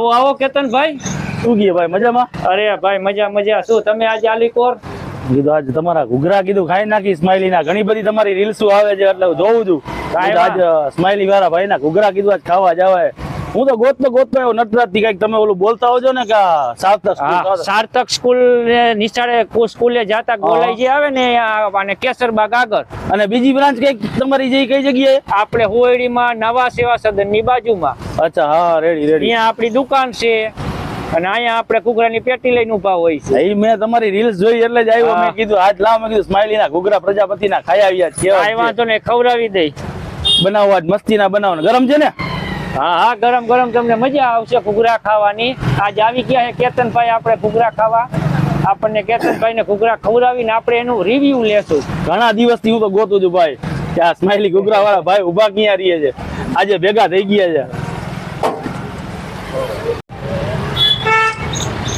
આવો આવો કેતનભાઈ. શું કીએ ભાઈ મજામાં? અરે ભાઈ મજા મજા. શું તમે આજે આલી કોર? કીધું આજે તમારા ઘૂઘરા કીધું ખાઈ નાખી સ્માઈલી ના. ઘણી બધી તમારી રીલ્સો આવે છે એટલે જોઉં છું. આજ સ્માઈલી વાળા ભાઈ ના ઘૂઘરા કીધું આજ ખાવા જવાય. હું તો ગોતતો આવ્યો નટરાજ થી. કઈક તમે ઓલું બોલતા હોજો ને કે સાર્થક સ્કૂલ નિશાળે સ્કૂલે જાતા ગોલાઈ જે આવે ને અને કેસરબાગ આગળ. અને બીજી બ્રાન્ચ કઈક તમારી જે કઈ જગ્યાએ? આપણે હોયડી માં નવા સેવા સદન ની બાજુમાં. અચ્છા હા રેડી રેડી. ત્યાં આપણી દુકાન છે અને અહીંયા આપણે ઘૂઘરાની પેટી લઈને ઉભા હોય છે. એ મેં તમારી રીલ્સ જોઈ એટલે જ આવ્યો. મેં કીધું આજ લાવ. મેં કીધું સ્માઈલી ના ઘૂઘરા પ્રજાપતિ ના ખાઈ આવ્યા છે. કાંઈ વાંધો નહીં, ખવડાવી દઈ. બનાવો આજ મસ્તી ના બનાવો. ગરમ છે ને? હા હા ગરમ ગરમ. તમને મજા આવશે ઘૂઘરા ખાવાની. આજ આવી ગયા છે કેતનભાઈ આપણે ઘૂઘરા ખાવા. આપણને કેતનભાઈ ને ઘૂઘરા ખવડાવીને આપણે એનું રિવ્યુ લેશું. ઘણા દિવસથી હું તો ગોતું છું ભાઈ કે આ સ્માઈલી ઘૂઘરા વાળા ભાઈ ઉભા ક્યાં રહીએ છે. આજે ભેગા થઈ ગયા છે.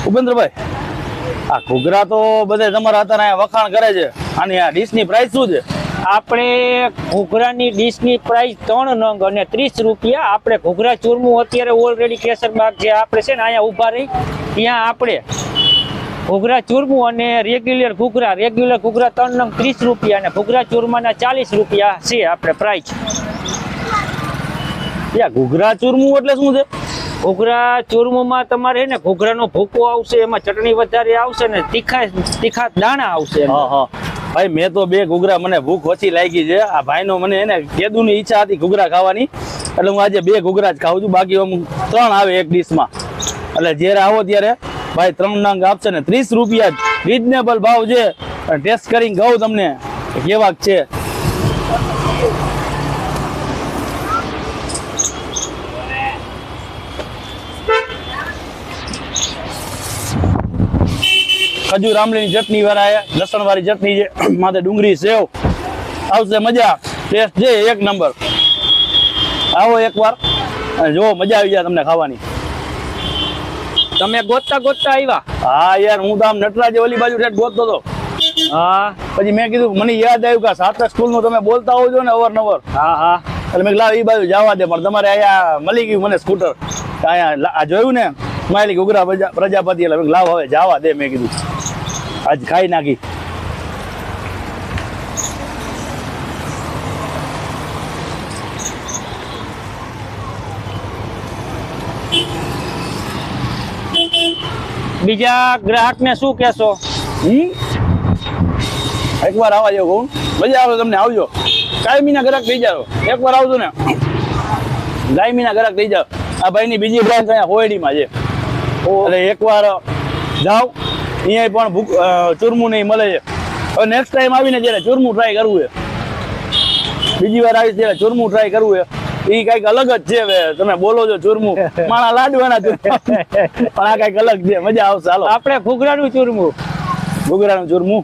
ઉપેન્દ્રભાઈ આ ઘૂઘરા તો બધે તમારા અત્યારે અહીંયા વખાણ કરે છે. આની આ ડીશ ની પ્રાઇસ શું છે? આપણે ઘૂઘરાની ડીશની પ્રાઇસ 3 નંગ અને 30 રૂપિયા. આપણે ઘૂઘરા ચૂરમું અત્યારે ઓલરેડી કેસરબાગ જે આપણે છે ને અહીંયા ઊભા રહી ત્યાં આપણે ઘૂઘરા ચૂરમું અને રેગ્યુલર ઘૂઘરા 3 નંગ 30 રૂપિયા અને ઘૂઘરા ચૂરમાના 40 રૂપિયા છે આપણે પ્રાઇસ. ઘૂઘરા ચૂરમું એટલે શું છે? ઘૂઘરા ચૂરમુમાં તમારે ને ઘૂઘરાનો ભૂકો આવશે, એમાં ચટણી વધારે આવશે ને તીખા દાણા આવશે. ભાઈ મેં તો 2 ઘૂઘરા, મને ભૂખ ઓછી લાગી છે. આ ભાઈનો મને એને કેદુની ઈચ્છા હતી ઘૂઘરા ખાવાની એટલે હું આજે 2 ઘૂઘરા જ ખાઉં છું. બાકી આમ 3 આવે એક ડીશમાં. એટલે જ્યારે આવો ત્યારે ભાઈ 3 નંગ આપશે ને 30 રૂપિયા રીઝનેબલ ભાવ છે. ટેસ્ટ કરીને કહું તમને કેવાક છે. ખજૂર આમલીની ચટણી વાળા, લસણ વાળી ચટણી છે, માથે ડુંગળી સેવ આવશે. મજા. ટેસ્ટ છે એક નંબર. આવો એકવાર અને જો મજા આવી જાય તમને ખાવાની. તમે ગોતતા આવ્યા? હા યાર હું તો આમ નટરાજે ઓલી બાજુ રેટ ગોતતો હતો. હા પછી મેં કીધું મને યાદ આવ્યું કે સાર્થક સ્કૂલ નું તમે બોલતા હોવ છો ને અવારનવાર. હા હા એટલે મેં લાવ એ બાજુ જવા દે. પણ તમારે અહીંયા મળી ગયું મને સ્કૂટર. અહીંયા જોયું ને સ્માઈલી ઘૂઘરા પ્રજાપતિ એટલે લાવ હવે જવા દે. મેં કીધું આજ ખાઈ નાખી. બીજા ગ્રાહક ને શું કેશો? એકવાર આવવા જેવો કહું. મજા આવે તમને. આવજો. કાયમીના ગ્રાહક થઈ જાવ. એકવાર આવજો ને કાયમીના ગ્રાહક થઈ જાવ. આ ભાઈની બીજી બ્રાન્ચ અહીંયા હોયડીમાં છે. એટલે એકવાર જાઓ. અહીંયા પણ ચૂરમું નહીં મળે છે. હવે નેક્સ્ટ ટાઈમ આવીને જ્યારે ચૂરમું ટ્રાય કરવું છે, બીજી વાર આવીશ ત્યારે ચૂરમું ટ્રાય કરવું છે. એ કઈક અલગ જ છે. હવે તમે બોલો છો ચૂરમું, માણા લાડવાના પણ આ કઈક અલગ છે. મજા આવશે. હાલો આપણે ઘૂઘરાનું ચૂરમું. ઘૂઘરાનું ચૂરમું